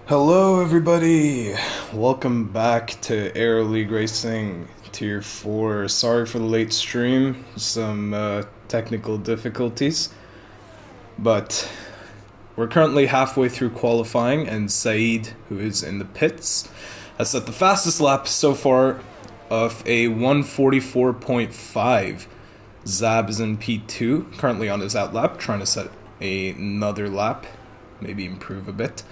Hello, everybody. Welcome back to Aero League Racing Tier 4. Sorry for the late stream, some technical difficulties, but we're currently halfway through qualifying, and Saeed, who is in the pits, has set the fastest lap so far of a 144.5. Zab is in P2, currently on his out lap, trying to set another lap, maybe improve a bit.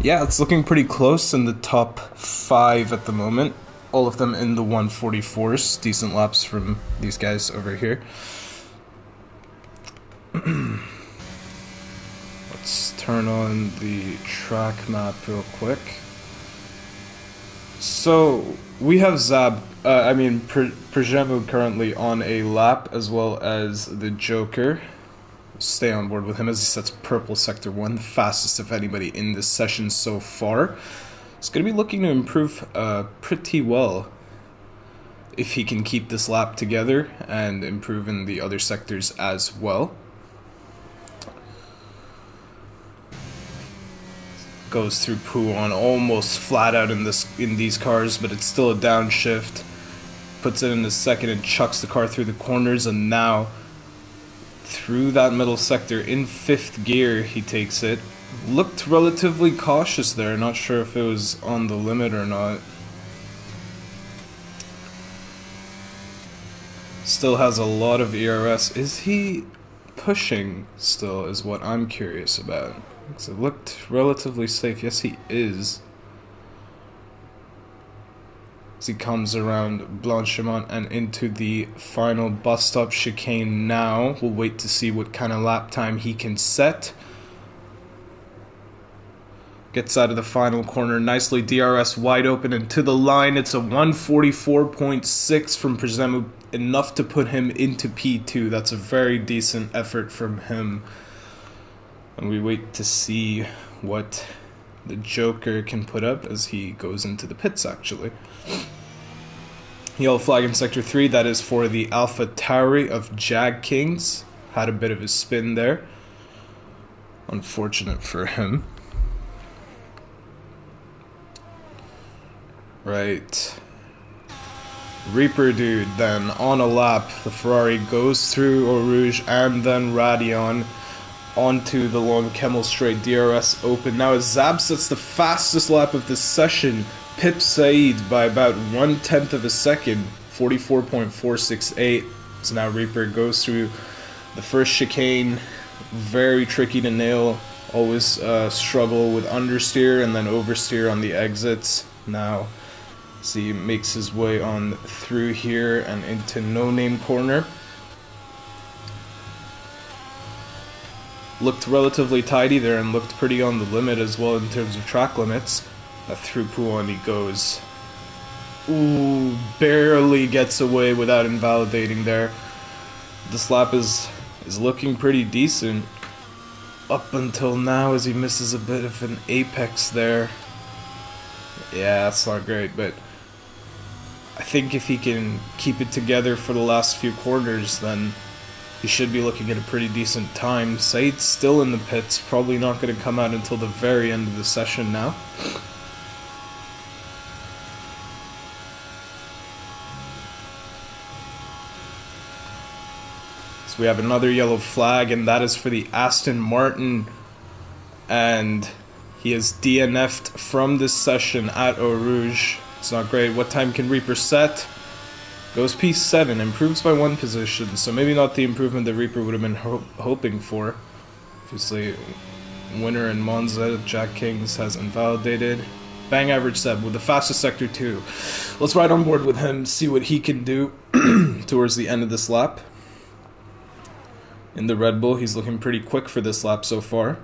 Yeah, it's looking pretty close in the top 5 at the moment. All of them in the 144s. Decent laps from these guys over here. Let's turn on the track map real quick. So, we have Prejemu currently on a lap, as well as the Joker. Stay on board with him as he sets purple sector 1, the fastest of anybody in this session so far. He's going to be looking to improve pretty well if he can keep this lap together and improve in the other sectors as well. Goes through Puon almost flat out in these cars, but it's still a downshift. Puts it in the second and chucks the car through the corners, and now through that middle sector in 5th gear he takes it. Looked relatively cautious there, not sure if it was on the limit or not. Still has a lot of ERS. Is he pushing still is what I'm curious about. Because it looked relatively safe. Yes, he is. As he comes around Blanchimont and into the final bus stop chicane now. We'll wait to see what kind of lap time he can set. Gets out of the final corner nicely. DRS wide open and to the line. It's a 144.6 from Prejemu. Enough to put him into P2. That's a very decent effort from him. And we wait to see what the Joker can put up as he goes into the pits, actually. Yellow flag in Sector 3, that is for the Alpha Tauri of Jag Kings. Had a bit of a spin there. Unfortunate for him. Right. Reaper dude then on a lap. The Ferrari goes through Eau Rouge and then Radion onto the long Kemmel straight. DRS open. Now as Zab sets the fastest lap of this session, pips Saeed by about 1/10 of a second, 44.468. So now Reaper goes through the first chicane, very tricky to nail. Always struggle with understeer and then oversteer on the exits. Now, so he makes his way on through here and into No Name Corner. Looked relatively tidy there and looked pretty on the limit as well in terms of track limits. Through Puon he goes. Ooh, barely gets away without invalidating there. This lap is looking pretty decent up until now as he misses a bit of an apex there. Yeah, that's not great, but I think if he can keep it together for the last few corners, then he should be looking at a pretty decent time. Said's still in the pits, probably not going to come out until the very end of the session now. So we have another yellow flag, and that is for the Aston Martin, and he is DNF'd from this session at Eau Rouge. It's not great. What time can Reaper set? Goes P7, improves by 1 position, so maybe not the improvement that Reaper would have been hoping for. Obviously, winner in Monza, Jack Kings has invalidated. Bang average Seb with the fastest sector 2. Let's ride on board with him, see what he can do towards the end of this lap. In the Red Bull, he's looking pretty quick for this lap so far.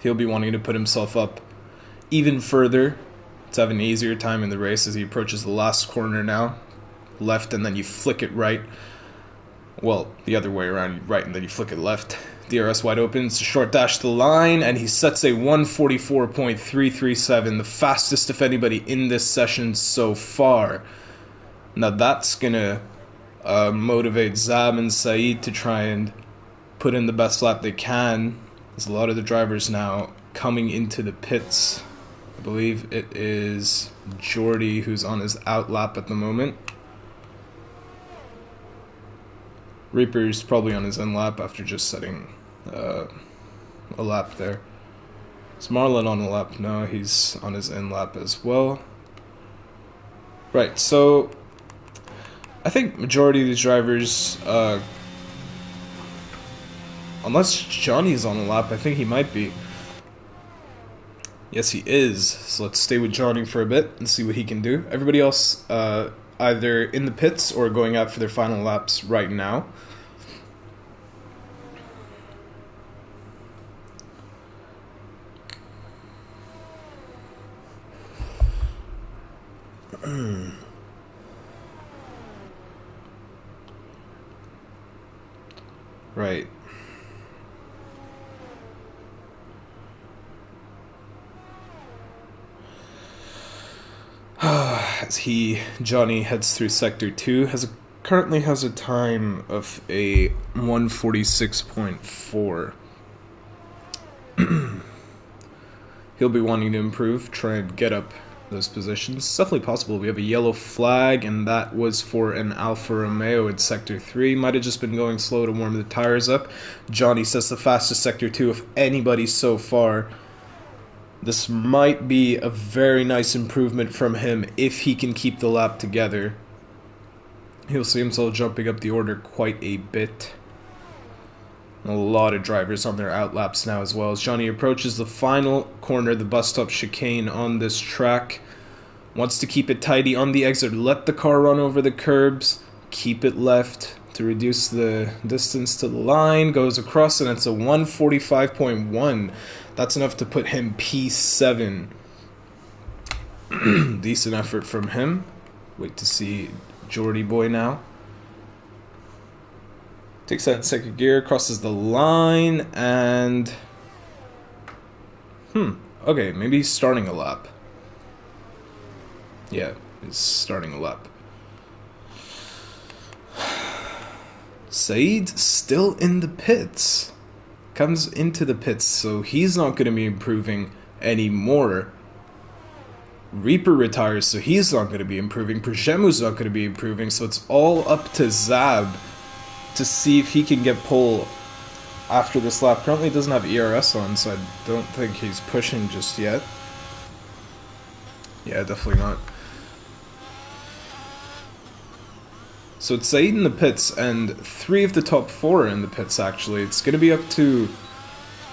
He'll be wanting to put himself up even further to have an easier time in the race as he approaches the last corner now. Left and then you flick it right. Well, the other way around, right and then you flick it left. DRS wide open, it's a short dash to the line, and he sets a 144.337, the fastest of anybody in this session so far. Now that's gonna motivate Zab and Saeed to try and put in the best lap they can There's a lot of the drivers now coming into the pits. I believe it is Jordy who's on his out lap at the moment. Reaper's probably on his in lap after just setting a lap there. Is Marlon on a lap? No, he's on his in lap as well. Right, so I think majority of these drivers, unless Johnny's on a lap, I think he might be. Yes, he is. So let's stay with Johnny for a bit and see what he can do. Everybody else either in the pits or going out for their final laps right now. Right. As Johnny heads through Sector 2, currently has a time of a 146.4. He'll be wanting to improve, try and get up those positions. It's definitely possible. We have a yellow flag, and that was for an Alfa Romeo in Sector 3. Might have just been going slow to warm the tires up. Johnny says the fastest Sector 2 of anybody so far. This might be a very nice improvement from him if he can keep the lap together. He'll see himself jumping up the order quite a bit. A lot of drivers on their out laps now as well. As Johnny approaches the final corner, the bus stop chicane on this track. Wants to keep it tidy on the exit. Let the car run over the curbs. Keep it left to reduce the distance to the line. Goes across and it's a 145.1. That's enough to put him P7. Decent effort from him. Wait to see Jordy boy now. Takes that in second gear, crosses the line, and... okay, maybe he's starting a lap. Yeah, he's starting a lap. Said still in the pits. Comes into the pits, so he's not going to be improving anymore. Reaper retires, so he's not going to be improving. Przemu's not going to be improving, so it's all up to Zab to see if he can get pole after this lap. Currently doesn't have ERS on, so I don't think he's pushing just yet. Yeah, definitely not. So it's Said in the pits, and 3 of the top 4 are in the pits, actually. It's going to be up to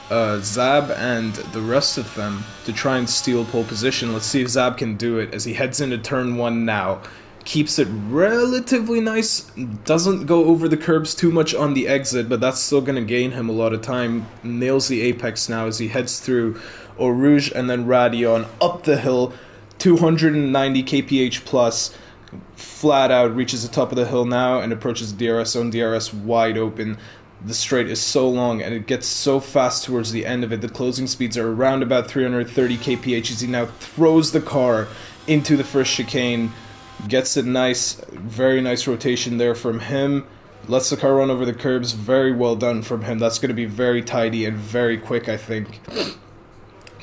Zab and the rest of them to try and steal pole position. Let's see if Zab can do it as he heads into turn 1 now. Keeps it relatively nice, doesn't go over the curbs too much on the exit, but that's still going to gain him a lot of time. Nails the apex now as he heads through Eau Rouge and then Radion up the hill, 290 kph plus, flat out, reaches the top of the hill now and approaches the DRS zone. DRS wide open. The straight is so long and it gets so fast towards the end of it. The closing speeds are around about 330 kph as he now throws the car into the first chicane. Gets it nice, very nice rotation there from him. Lets the car run over the curbs, very well done from him. That's going to be very tidy and very quick, I think.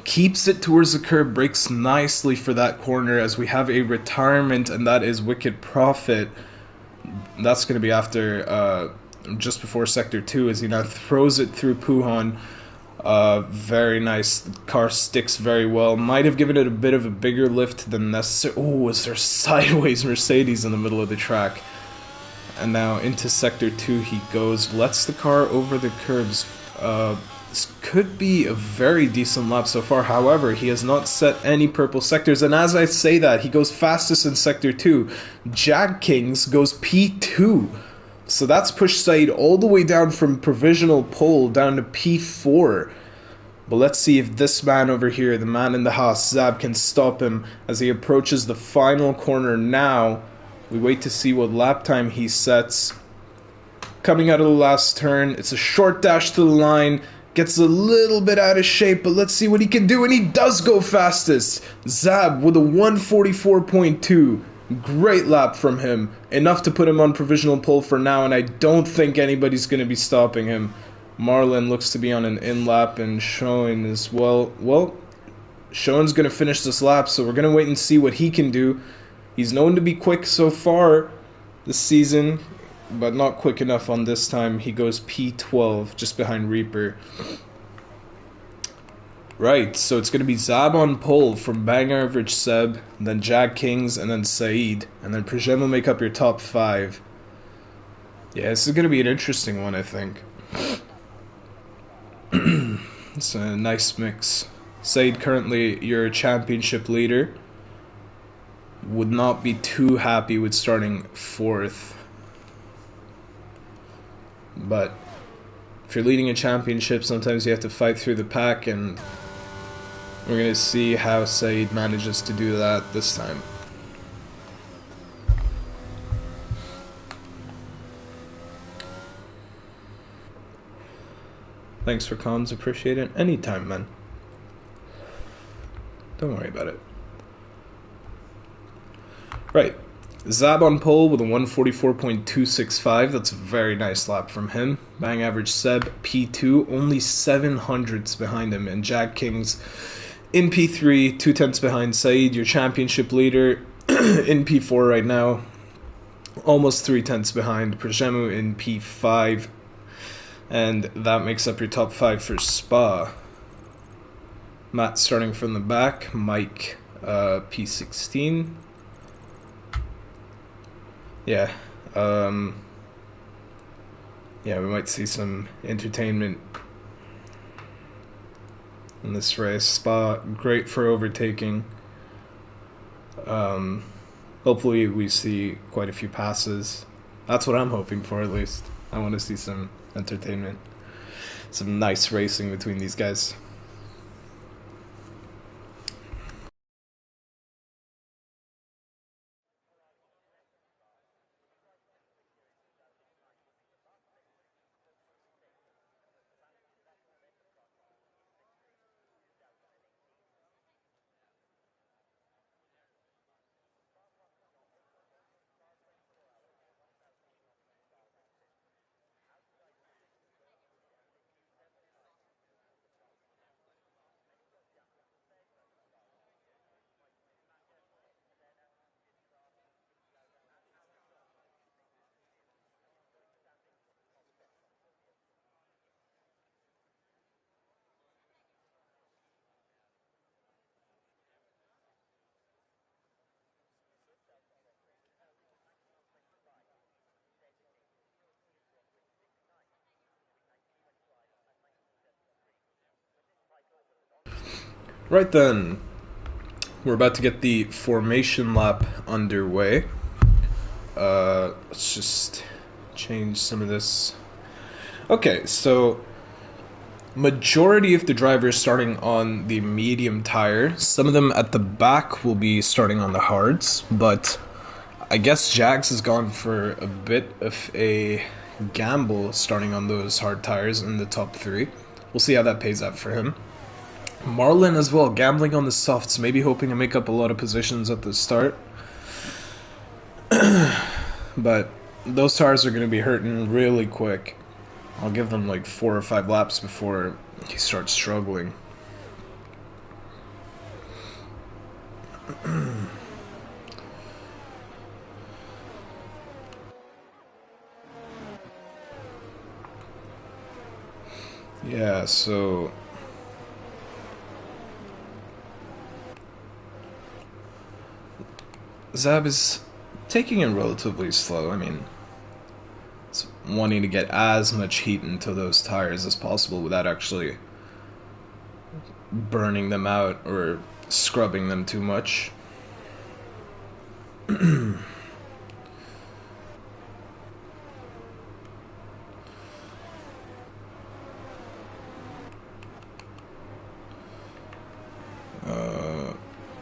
Keeps it towards the curb, brakes nicely for that corner as we have a retirement, and that is Wicked Profit. That's going to be after, just before Sector 2 as he now throws it through Puhan. Very nice. The car sticks very well. Might have given it a bit of a bigger lift than necessary. Oh, is there sideways Mercedes in the middle of the track? And now into Sector 2 he goes. Lets the car over the curbs. This could be a very decent lap so far. However, he has not set any purple sectors. And as I say that, he goes fastest in Sector 2. Jag Kings goes P2. So that's pushed Said all the way down from provisional pole down to P4. But let's see if this man over here, the man in the house, Zab, can stop him as he approaches the final corner now. We wait to see what lap time he sets. Coming out of the last turn, it's a short dash to the line. Gets a little bit out of shape, but let's see what he can do. And he does go fastest. Zab with a 144.2. Great lap from him. Enough to put him on provisional pole for now, and I don't think anybody's going to be stopping him. Marlin looks to be on an in-lap, and Schoen as well. Well, Schoen's going to finish this lap, so we're going to wait and see what he can do. He's known to be quick so far this season, but not quick enough on this time. He goes P12, just behind Reaper. Right, so it's going to be Zab on pole from Bang Average Seb, then Jag Kings, and then Saeed. And then Prigem will make up your top 5. Yeah, this is going to be an interesting one, I think. It's a nice mix. Saeed, currently your championship leader, would not be too happy with starting 4th. But if you're leading a championship, sometimes you have to fight through the pack, and we're going to see how Saeed manages to do that this time. Thanks for comms, appreciate it. Anytime, man. Don't worry about it. Right. Zab on pole with a 144.265. That's a very nice lap from him. Bang Average Seb, P2, only 700ths behind him. And Jag Kings in P3, 2/10ths behind Saeed, your championship leader, in P4 right now. Almost 3/10ths behind Prigemu in P5. And that makes up your top 5 for Spa. Matt starting from the back. Mike, P16. Yeah. Yeah, we might see some entertainment in this race. Spa, great for overtaking. Hopefully we see quite a few passes. That's what I'm hoping for, at least. I want to see some entertainment. Some nice racing between these guys. Right then, we're about to get the formation lap underway. Let's just change some of this. Okay, so majority of the drivers starting on the medium tire. Some of them at the back will be starting on the hards, but I guess Jags has gone for a bit of a gamble starting on those hard tires in the top 3. We'll see how that pays out for him. Marlin as well, gambling on the softs, maybe hoping to make up a lot of positions at the start. But those tires are going to be hurting really quick. I'll give them like 4 or 5 laps before he starts struggling. Yeah, so Zab is taking it relatively slow. I mean, it's wanting to get as much heat into those tires as possible without actually burning them out or scrubbing them too much.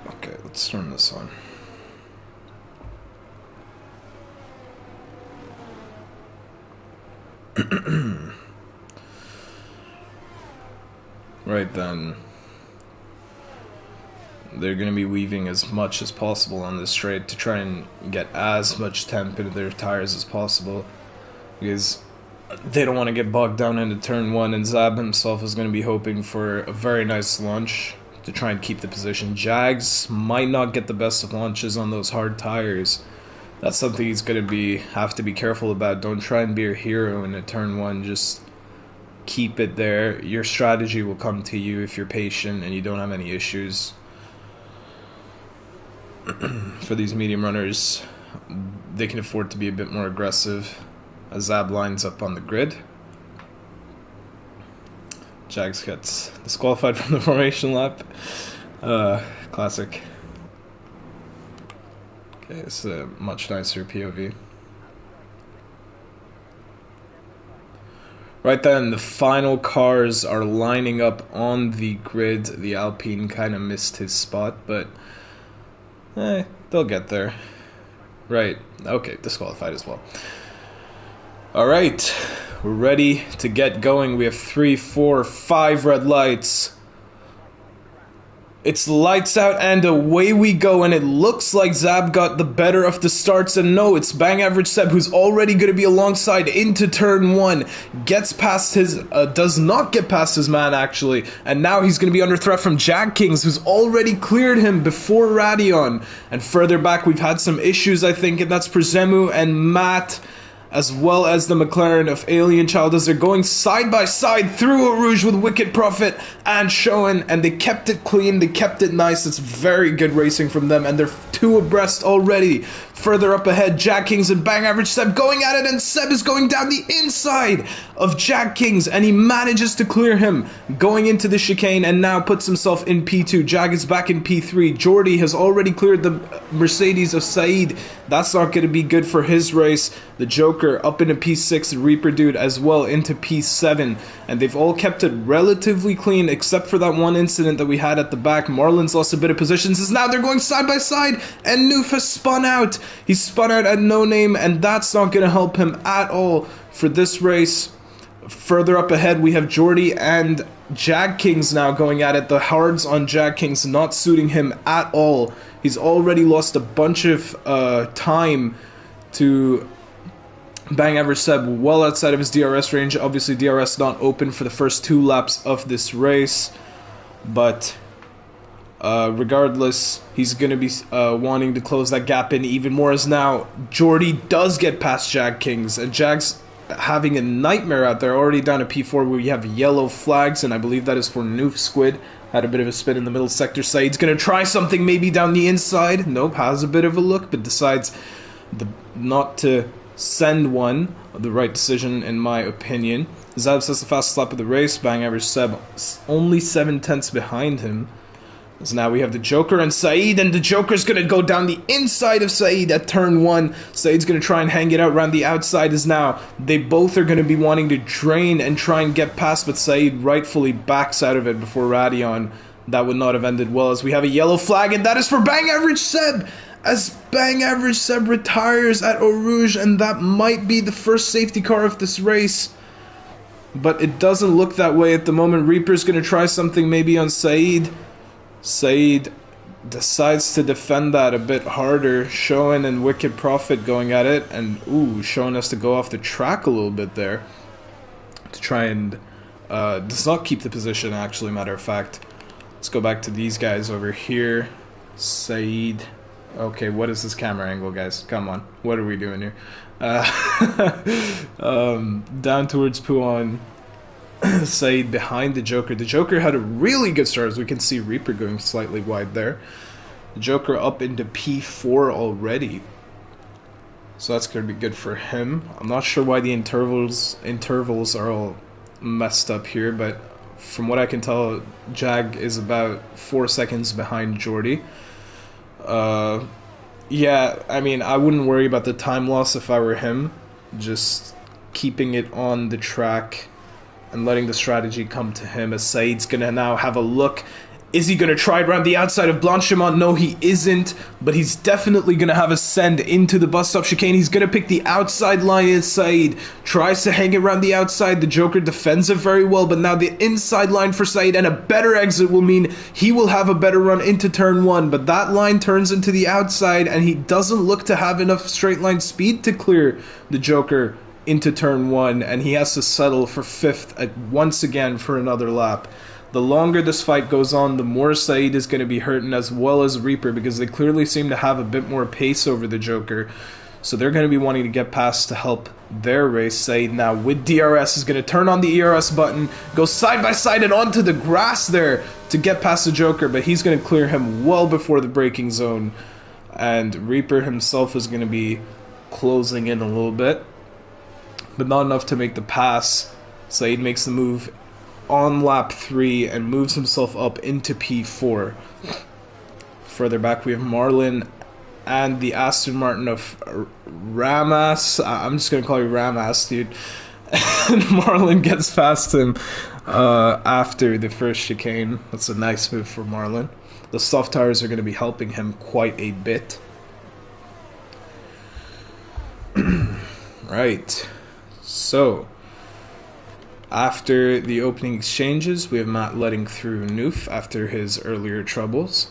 Okay, let's turn this on. Right then, they're going to be weaving as much as possible on this straight to try and get as much temp into their tires as possible, because they don't want to get bogged down into turn 1, and Zab himself is going to be hoping for a very nice launch to try and keep the position. Jags might not get the best of launches on those hard tires. That's something he's going to have to be careful about. Don't try and be a hero in a turn 1. Just keep it there. Your strategy will come to you if you're patient and you don't have any issues. For these medium runners, they can afford to be a bit more aggressive as Zab lines up on the grid. Jags gets disqualified from the formation lap. Classic. Okay, it's a much nicer POV. Right then, the final cars are lining up on the grid. The Alpine kind of missed his spot, but they'll get there. Right, okay, disqualified as well. Alright, we're ready to get going. We have 3, 4, 5 red lights. It's lights out and away we go, and it looks like Zab got the better of the starts, and no, it's Bang Average Seb who's already going to be alongside into turn 1, gets past his, does not get past his man actually, and now he's going to be under threat from Jag Kings who's already cleared him before Radion, and further back we've had some issues I think, and that's Prezemu and Matt, as well as the McLaren of Alien Child as they're going side by side through Eau Rouge with Wicked Prophet and Showen, and they kept it clean, they kept it nice. It's very good racing from them, and they're 2 abreast already. Further up ahead, Jag Kings and Bang Average Seb going at it, and Seb is going down the inside of Jag Kings, and he manages to clear him going into the chicane, and now puts himself in P2. Jag is back in P3. Jordy has already cleared the Mercedes of Saeed. That's not going to be good for his race. The Joker up into P6, the Reaper Dude as well into P7, and they've all kept it relatively clean except for that one incident that we had at the back. Marlon's lost a bit of positions as now they're going side by side, and Noof has spun out. He's spun out at No Name, and that's not going to help him at all for this race. Further up ahead we have Jordy and Jag Kings now going at it. The hards on Jag Kings not suiting him at all. He's already lost a bunch of time to Bang Average Seb well outside of his DRS range. Obviously DRS not open for the first 2 laps of this race, but regardless, he's going to be wanting to close that gap in even more, as now Jordy does get past Jag Kings, and Jag's having a nightmare out there, already down to P4 where we have yellow flags, and I believe that is for Noof Squid. Had a bit of a spin in the middle sector. Saeed's going to try something maybe down the inside. Nope, has a bit of a look, but decides not to send one. The right decision in my opinion. Zab says the fastest lap of the race. Bang Average Seb only 7/10 behind him. So now we have the Joker and Saeed, and the Joker's going to go down the inside of Saeed at turn 1. Saeed's going to try and hang it out around the outside, as now they both are going to be wanting to drain and try and get past, but Saeed rightfully backs out of it before Radion. That would not have ended well, as we have a yellow flag, and that is for Bang Average Seb, as Bang Average Seb retires at Eau Rouge, and that might be the first safety car of this race. But it doesn't look that way at the moment. Reaper's going to try something maybe on Saeed. Saeed decides to defend that a bit harder. Showen and Wicked Prophet going at it, and Showen has to go off the track a little bit there to try and does not keep the position, actually, matter of fact. Let's go back to these guys over here. Saeed. Okay, what is this camera angle, guys? Come on, what are we doing here? Down towards Puan. Saeed behind the Joker. The Joker had a really good start, as we can see Reaper going slightly wide there. The Joker up into P4 already, so that's going to be good for him. I'm not sure why the intervals are all messed up here, but from what I can tell, Jag is about 4 seconds behind Jordy. Yeah, I mean, I wouldn't worry about the time loss if I were him. Just keeping it on the track and letting the strategy come to him, as Saeed's going to now have a look. Is he going to try it around the outside of Blanchimont? No, he isn't, but he's definitely going to have a send into the bus stop chicane. He's going to pick the outside line, and Saeed tries to hang it around the outside. The Joker defends it very well, but now the inside line for Saeed, and a better exit will mean he will have a better run into turn 1, but that line turns into the outside, and he doesn't look to have enough straight line speed to clear the Joker into turn 1, and he has to settle for 5th once again for another lap. The longer this fight goes on, the more Saeed is going to be hurting, as well as Reaper, because they clearly seem to have a bit more pace over the Joker. So they're going to be wanting to get past to help their race. Saeed now with DRS is going to turn on the ERS button, go side by side and onto the grass there to get past the Joker, but he's going to clear him well before the braking zone. And Reaper himself is going to be closing in a little bit, but not enough to make the pass. Saeed makes the move on lap 3 and moves himself up into P4. Further back we have Marlon and the Aston Martin of Ramas. I'm just going to call you Ramas, dude. And Marlon gets past him after the first chicane. That's a nice move for Marlon. The soft tires are going to be helping him quite a bit. Right. So, after the opening exchanges, we have Matt letting through Noof after his earlier troubles.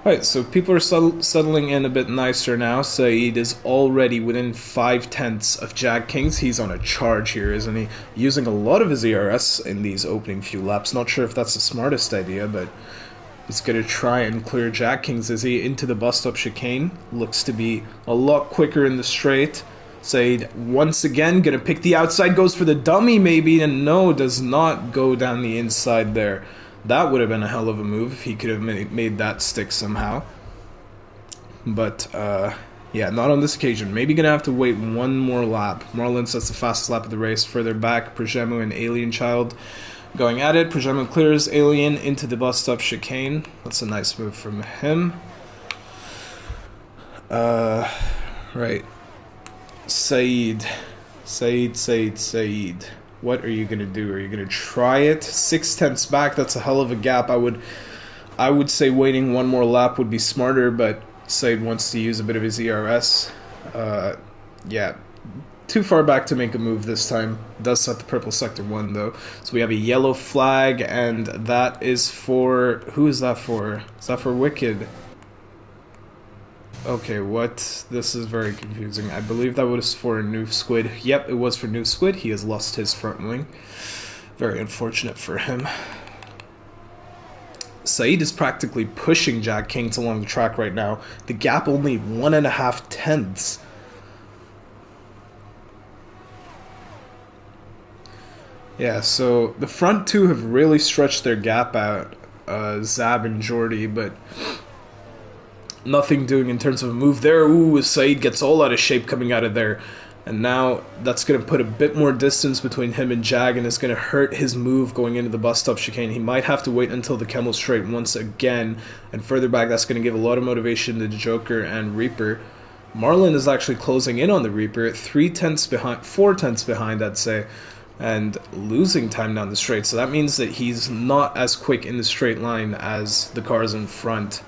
Right, so people are settling in a bit nicer now. Saeed is already within 5/10 of Jag Kings. He's on a charge here, isn't he? Using a lot of his ERS in these opening few laps. Not sure if that's the smartest idea, but he's going to try and clear Jag Kings as he into the bus-stop chicane. Looks to be a lot quicker in the straight. Saeed once again going to pick the outside, goes for the dummy maybe, and no, does not go down the inside there. That would have been a hell of a move if he could have made that stick somehow. But, yeah, not on this occasion. Maybe going to have to wait one more lap. Marlon sets the fastest lap of the race. Further back, Prajemu and Alien Child going at it. Prajemu clears Alien into the bus-stop chicane. That's a nice move from him. Right. Saeed. What are you going to do? Are you going to try it? 6/10 back, that's a hell of a gap. I would say waiting one more lap would be smarter, but Saeed wants to use a bit of his ERS. Yeah, too far back to make a move this time. Does set the purple sector 1 though. So we have a yellow flag, and that is for... Who is that for? Is that for Wicked? Okay, what? This is very confusing. I believe that was for Noof Squid. Yep, it was for Noof Squid. He has lost his front wing. Very unfortunate for him. Saeed is practically pushing Jag Kings along the track right now. The gap only 1.5 tenths. Yeah, so the front two have really stretched their gap out, Zab and Jordy, but nothing doing in terms of a move there. Ooh, Saeed gets all out of shape coming out of there. And now that's going to put a bit more distance between him and Jag, and it's going to hurt his move going into the bus stop chicane. He might have to wait until the Camel Straight once again. And further back, that's going to give a lot of motivation to the Joker and Reaper. Marlon is actually closing in on the Reaper, 3/10 behind, 4/10 behind, I'd say, and losing time down the straight. So that means that he's not as quick in the straight line as the cars in front.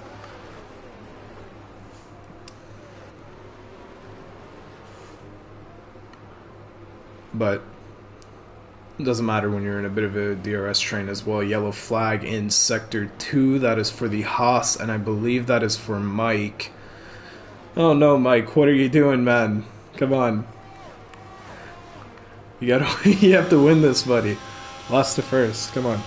But it doesn't matter when you're in a bit of a DRS train as well. Yellow flag in Sector 2. That is for the Haas, and I believe that is for Mike. Oh no, Mike, what are you doing, man? Come on. You have to win this, buddy. Lost to first. Come on.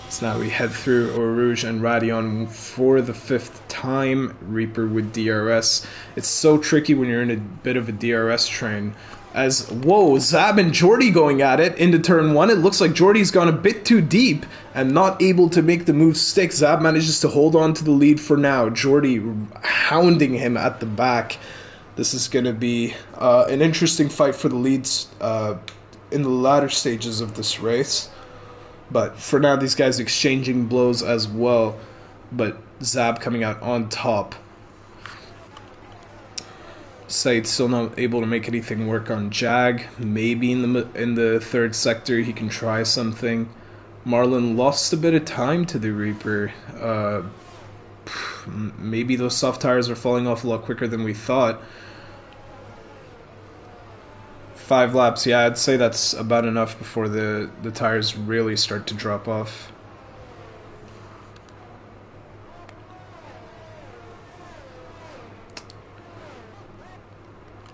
So now we head through Eau Rouge and Radion for the 5th time. Reaper with DRS. It's so tricky when you're in a bit of a DRS train. As, whoa, Zab and Jordy going at it into turn 1. It looks like Jordy's gone a bit too deep and not able to make the move stick. Zab manages to hold on to the lead for now. Jordy hounding him at the back. This is going to be an interesting fight for the leads in the latter stages of this race. But for now, these guys exchanging blows as well. But Zab coming out on top. Saeed still not able to make anything work on Jag. Maybe in the 3rd sector he can try something. Marlon lost a bit of time to the Reaper. Maybe those soft tires are falling off a lot quicker than we thought. 5 laps, yeah, I'd say that's about enough before the tires really start to drop off.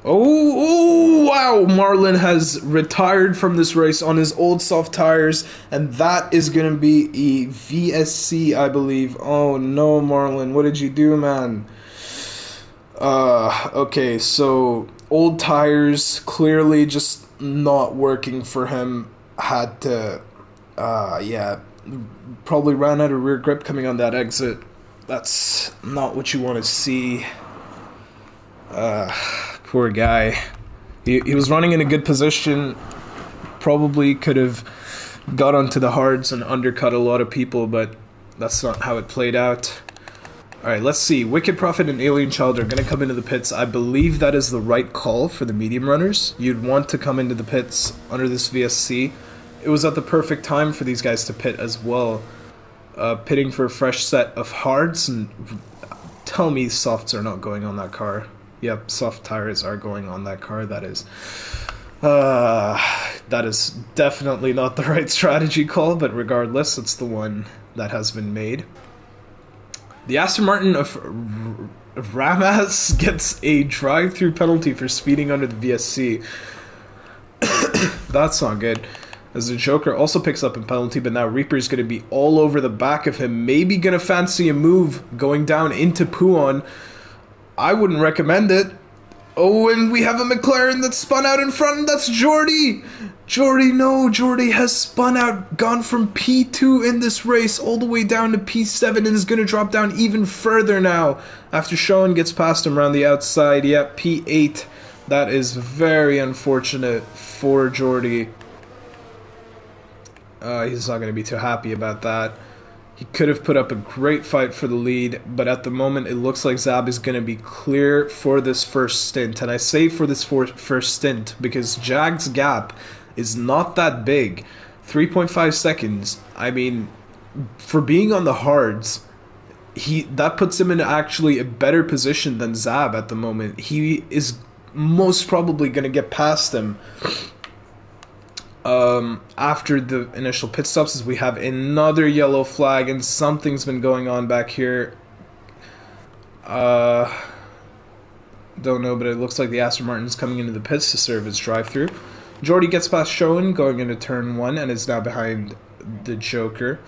Oh, wow. Marlon has retired from this race on his old soft tires, and that is going to be a VSC, I believe. Oh, no, Marlon. What did you do, man? Okay, so old tires clearly just not working for him. Had to, yeah, probably ran out of rear grip coming on that exit. That's not what you want to see. Poor guy. He was running in a good position. Probably could have got onto the hards and undercut a lot of people, but that's not how it played out. Alright, let's see. Wicked Prophet and Alien Child are going to come into the pits. I believe that is the right call for the medium runners. You'd want to come into the pits under this VSC. It was at the perfect time for these guys to pit as well. Pitting for a fresh set of hards, and tell me softs are not going on that car. Yep, soft tires are going on that car. That is definitely not the right strategy call, but regardless, it's the one that has been made. The Aston Martin of Ramas gets a drive-through penalty for speeding under the VSC. That's not good. As the Joker also picks up a penalty, but now Reaper's going to be all over the back of him. Maybe going to fancy a move going down into Puon. I wouldn't recommend it. Oh, and we have a McLaren that spun out in front, and that's Jordy! Jordy has spun out, gone from P2 in this race all the way down to P7, and is going to drop down even further now after Sean gets past him around the outside. Yep, P8. That is very unfortunate for Jordy. He's not going to be too happy about that. He could have put up a great fight for the lead, but at the moment it looks like Zab is going to be clear for this first stint. And I say for this first stint because Jag's gap is not that big. 3.5 seconds. I mean, for being on the hards, that puts him in actually a better position than Zab at the moment. He is most probably going to get past him after the initial pit stops, as we have another yellow flag and something's been going on back here. Don't know, but it looks like the Aston Martin's coming into the pits to serve as drive-through. Jordy gets past Showen going into turn 1 and is now behind the Joker.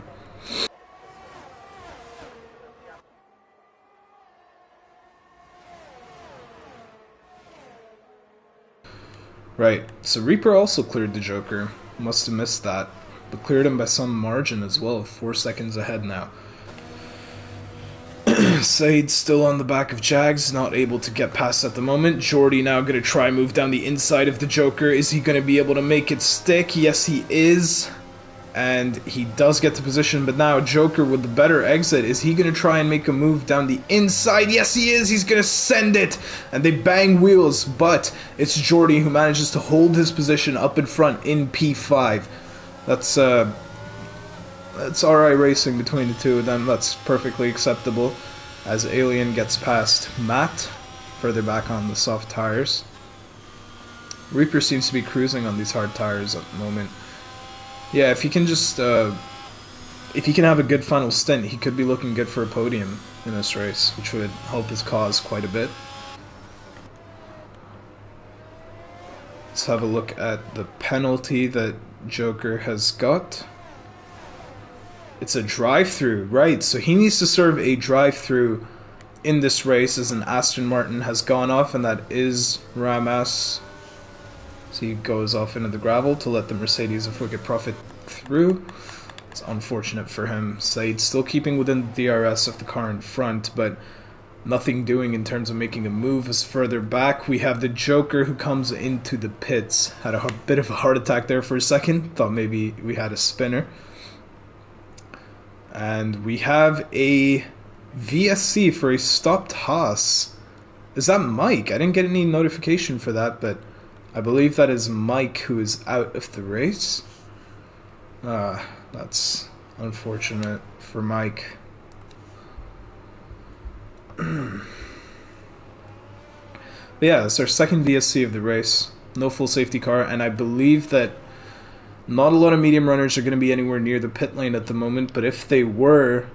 Right, so Reaper also cleared the Joker. Must have missed that. But cleared him by some margin as well, 4 seconds ahead now. Said's still on the back of Jags, not able to get past at the moment. Jordy now going to try move down the inside of the Joker. Is he going to be able to make it stick? Yes, he is. And he does get to position, but now Joker with the better exit. Is he going to try and make a move down the inside? Yes, he is. He's going to send it. And they bang wheels, but it's Jordy who manages to hold his position up in front in P5. That's RI racing between the two of them. That's perfectly acceptable. As Alien gets past Matt, further back on the soft tires. Reaper seems to be cruising on these hard tires at the moment. Yeah, if he can just, if he can have a good final stint, he could be looking good for a podium in this race, which would help his cause quite a bit. Let's have a look at the penalty that Joker has got. It's a drive-through, right, so he needs to serve a drive-through in this race as an Aston Martin has gone off, and that is Ramas. So he goes off into the gravel to let the Mercedes of Wicked Prophet through. It's unfortunate for him. Said still keeping within the DRS of the car in front, but nothing doing in terms of making a move. As further back, we have the Joker who comes into the pits. Had a bit of a heart attack there for a second. Thought maybe we had a spinner. And we have a VSC for a stopped Haas. Is that Mike? I didn't get any notification for that, but I believe that is Mike who is out of the race. That's unfortunate for Mike. But yeah, it's our second VSC of the race. No full safety car, and I believe that not a lot of medium runners are going to be anywhere near the pit lane at the moment, but if they were,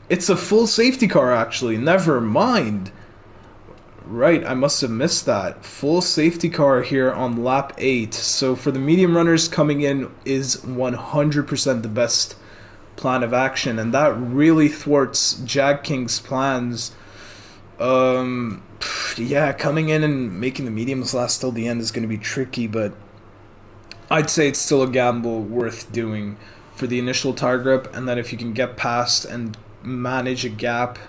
it's a full safety car actually, never mind. Right, I must have missed that. Full safety car here on lap 8. So for the medium runners, coming in is 100% the best plan of action, and that really thwarts Jag King's plans. Yeah, coming in and making the mediums last till the end is going to be tricky, but I'd say it's still a gamble worth doing for the initial tire grip, and then if you can get past and manage a gap,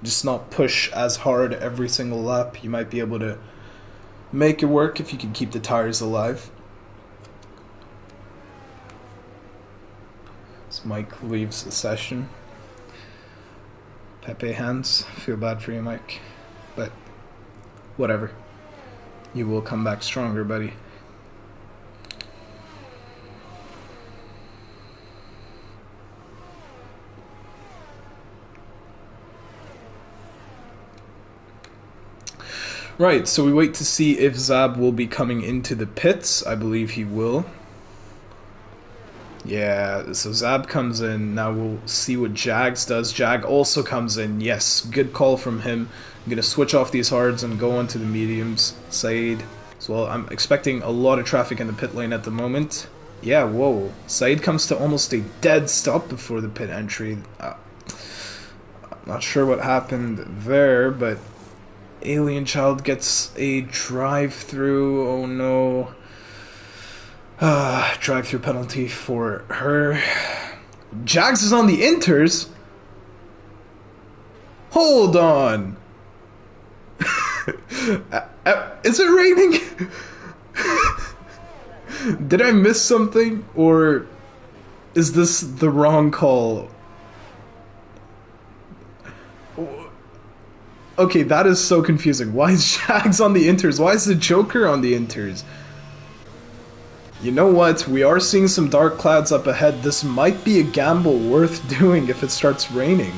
just not push as hard every single lap, you might be able to make it work if you can keep the tires alive. As Mike leaves the session. Pepe hands. Feel bad for you, Mike. But whatever. You will come back stronger, buddy. Right, so we wait to see if Zab will be coming into the pits. I believe he will. Yeah, so Zab comes in. Now we'll see what Jags does. Jag also comes in. Yes, good call from him. I'm going to switch off these hards and go on to the mediums. Said as well. I'm expecting a lot of traffic in the pit lane at the moment. Yeah, whoa. Said comes to almost a dead stop before the pit entry. I'm not sure what happened there, but Alien Child gets a drive-through. Oh no. Drive-through penalty for her. Jags is on the inters? Hold on. Is it raining? Did I miss something? Or is this the wrong call? Okay, that is so confusing. Why is Jags on the inters? Why is the Joker on the inters? You know what? We are seeing some dark clouds up ahead. This might be a gamble worth doing if it starts raining.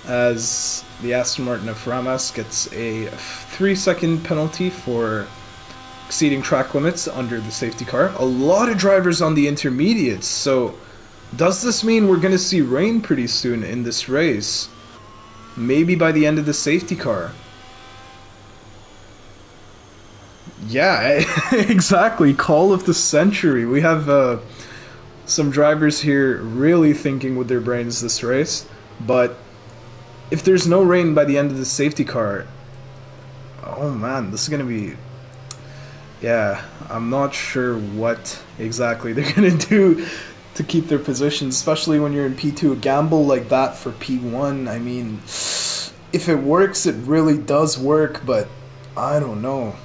As the Aston Martin of Ramas gets a 3-second penalty for exceeding track limits under the safety car. A lot of drivers on the intermediates, so does this mean we're going to see rain pretty soon in this race? Maybe by the end of the safety car. Yeah, exactly. Call of the century. We have some drivers here really thinking with their brains this race. But if there's no rain by the end of the safety car, oh man, this is going to be... Yeah, I'm not sure what exactly they're going to do to keep their positions, especially when you're in P2. A gamble like that for P1, I mean, if it works, it really does work, but I don't know.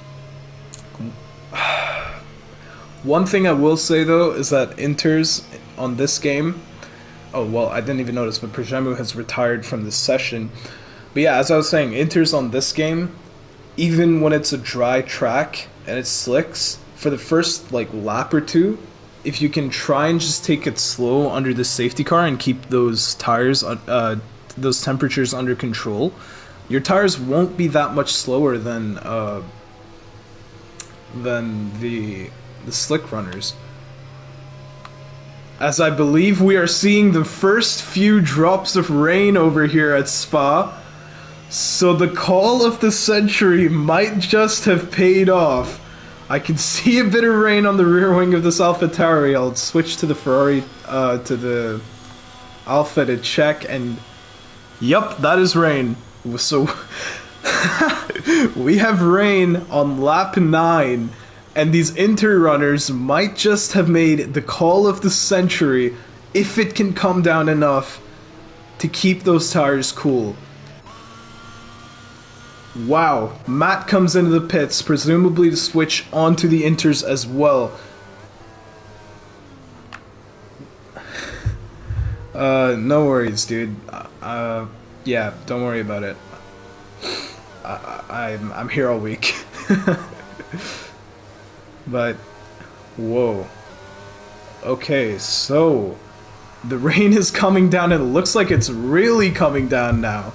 One thing I will say though is that Inters on this game, oh well, I didn't even notice, but Prajemu has retired from this session. But yeah, as I was saying, Inters on this game, even when it's a dry track and it slicks, for the first like lap or two, if you can try and just take it slow under the safety car and keep those tires, those temperatures under control, your tires won't be that much slower than the slick runners. As I believe we are seeing the first few drops of rain over here at Spa, so the call of the century might just have paid off. I can see a bit of rain on the rear wing of this AlphaTauri. I'll switch to the Ferrari, to the Alpha to check, and yup, that is rain. So we have rain on lap 9, and these Inter-runners might just have made the call of the century if it can come down enough to keep those tires cool. Wow, Matt comes into the pits, presumably to switch onto the Inters as well. No worries, dude. Yeah, don't worry about it. I'm here all week. But, whoa. Okay, so the rain is coming down, and it looks like it's really coming down now.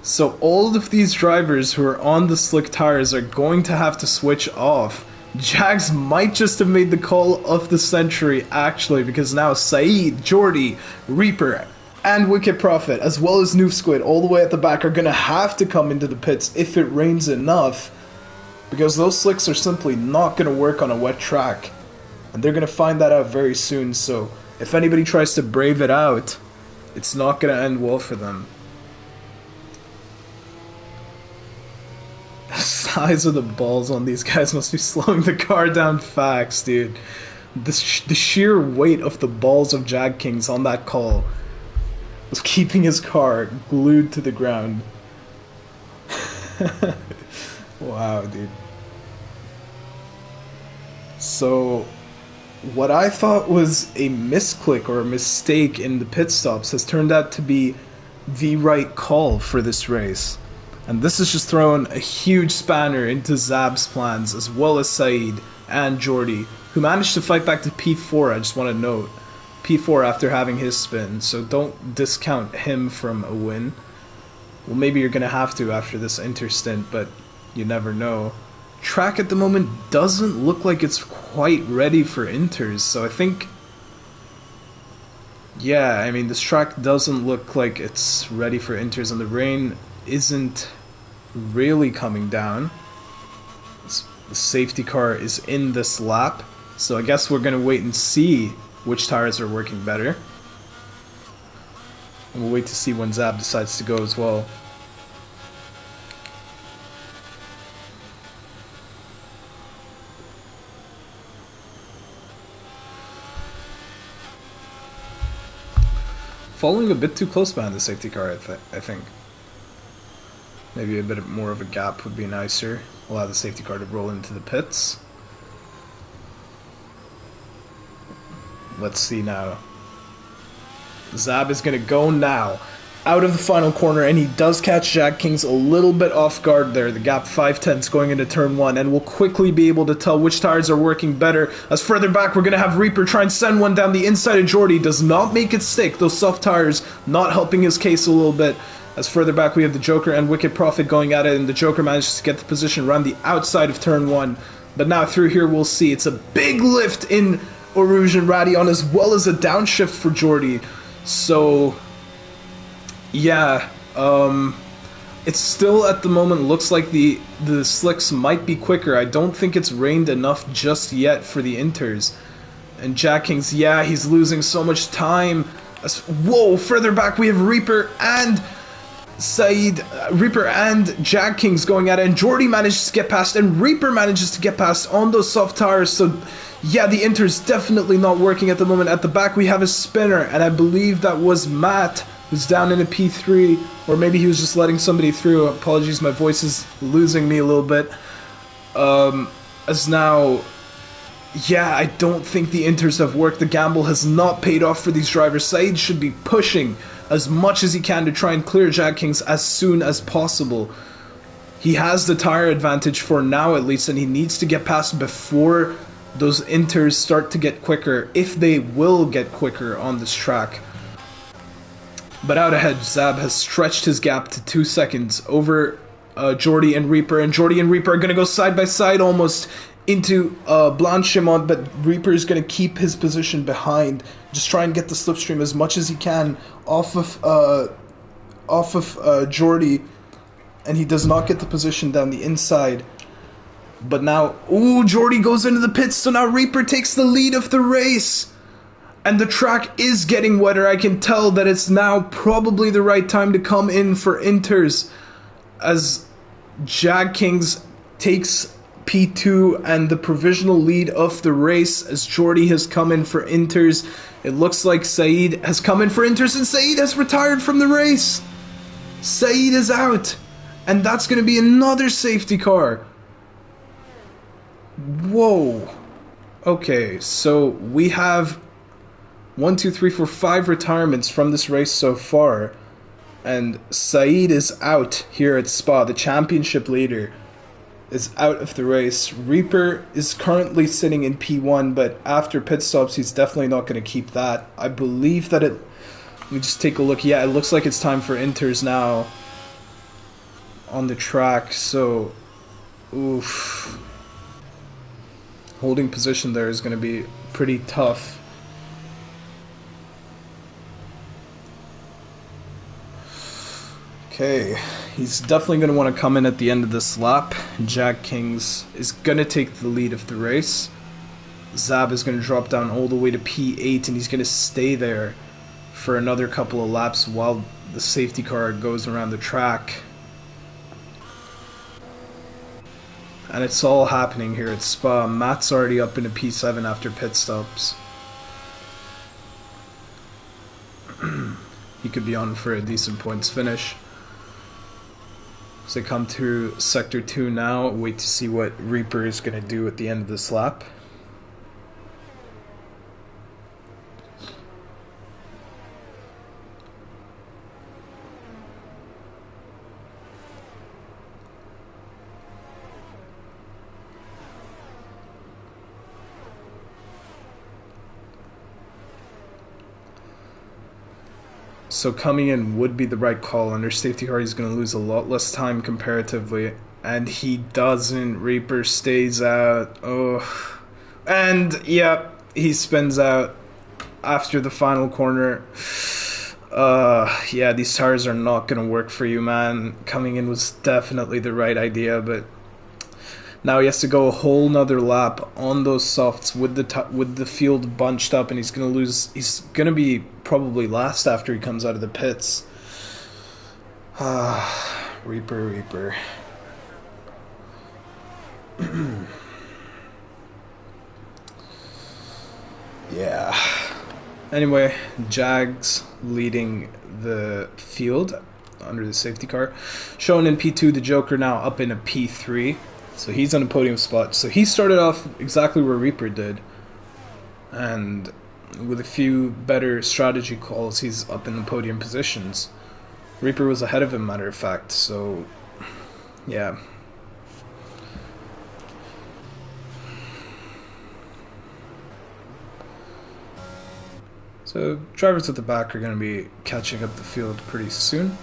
So all of these drivers who are on the slick tires are going to have to switch off. Jags might just have made the call of the century, actually, because now Saeed, Jordy, Reaper, and Wicked Prophet, as well as Noof Squid, all the way at the back, are going to have to come into the pits if it rains enough, because those slicks are simply not going to work on a wet track. And they're going to find that out very soon, so if anybody tries to brave it out, it's not going to end well for them. The size of the balls on these guys must be slowing the car down facts, dude. The sheer weight of the balls of Jag Kings on that call was keeping his car glued to the ground. Wow, dude. So, what I thought was a misclick or a mistake in the pit stops has turned out to be the right call for this race. And this has just thrown a huge spanner into Zab's plans, as well as Saeed and Jordy, who managed to fight back to P4, I just want to note. P4 after having his spin, so don't discount him from a win. Well, maybe you're going to have to after this interstint, but you never know. Track at the moment doesn't look like it's quite ready for inters, so I think... Yeah, I mean, this track doesn't look like it's ready for inters, and the rain isn't really coming down. The safety car is in this lap, so I guess we're going to wait and see which tires are working better. And we'll wait to see when Zab decides to go as well. Following a bit too close behind the safety car, I think. Maybe a bit more of a gap would be nicer. Allow the safety car to roll into the pits. Let's see now. Zab is going to go now. Out of the final corner, and he does catch Jag Kings a little bit off guard there. The gap 5/10 going into turn 1, and we'll quickly be able to tell which tires are working better. As further back, we're going to have Reaper try and send one down the inside of Jordy. Does not make it stick. Those soft tires not helping his case a little bit. As further back, we have the Joker and Wicked Prophet going at it, and the Joker manages to get the position around the outside of turn 1. But now through here, we'll see. It's a big lift in Orouge and Radion, as well as a downshift for Jordy. So, yeah, it still at the moment looks like the slicks might be quicker. I don't think it's rained enough just yet for the inters. And Jag Kings, yeah, he's losing so much time. Whoa, further back we have Reaper and Saeed, Reaper and Jag Kings going at it, and Jordy manages to get past, and Reaper manages to get past on those soft tires. So yeah, the inter's definitely not working at the moment. At the back we have a spinner, and I believe that was Matt, who's down in a P3, or maybe he was just letting somebody through. Apologies, my voice is losing me a little bit. As now, yeah, I don't think the inters have worked. The gamble has not paid off for these drivers. Saeed should be pushing as much as he can to try and clear Jag Kings as soon as possible. He has the tire advantage for now at least, and he needs to get past before those inters start to get quicker, if they will get quicker on this track. But out ahead, Zab has stretched his gap to 2 seconds over Jordy and Reaper, and Jordy and Reaper are going to go side by side almost into Blanchimont, but Reaper is going to keep his position behind, just try and get the slipstream as much as he can off of Jordy, and he does not get the position down the inside. But now, ooh, Jordy goes into the pits, so now Reaper takes the lead of the race. And the track is getting wetter. I can tell that it's now probably the right time to come in for inters, as Jag Kings takes P2 and the provisional lead of the race, as Jordy has come in for inters. It looks like Saeed has come in for inters, and Saeed has retired from the race. Saeed is out, and that's going to be another safety car. Whoa. Okay, so we have 1, 2, 3, 4, 5 retirements from this race so far, and Saeed is out here at Spa. The championship leader is out of the race. Reaper is currently sitting in P1, but after pit stops, he's definitely not going to keep that. I believe that it... Let me just take a look. Yeah, it looks like it's time for inters now on the track, so... Oof. Holding position there is going to be pretty tough. Okay, he's definitely going to want to come in at the end of this lap. Jack Kings is going to take the lead of the race. Zab is going to drop down all the way to P8, and he's going to stay there for another couple of laps while the safety car goes around the track. And it's all happening here at Spa. Matt's already up into P7 after pit stops. He could be on for a decent points finish. So they come through Sector 2 now. Wait to see what Reaper is going to do at the end of this lap. So coming in would be the right call. Under safety car, he's going to lose a lot less time comparatively. And he doesn't. Reaper stays out. Oh. And, yeah, he spins out after the final corner. Yeah, these tires are not going to work for you, man. Coming in was definitely the right idea, but now he has to go a whole nother lap on those softs with the field bunched up, and he's going to lose. He's going to be probably last after he comes out of the pits. Reaper. Yeah. Anyway, Jags leading the field under the safety car. Shown in P2, the Joker now up in a P3. So he's on a podium spot. So he started off exactly where Reaper did. And with a few better strategy calls, he's up in the podium positions. Reaper was ahead of him, matter of fact. So, yeah. So drivers at the back are going to be catching up the field pretty soon.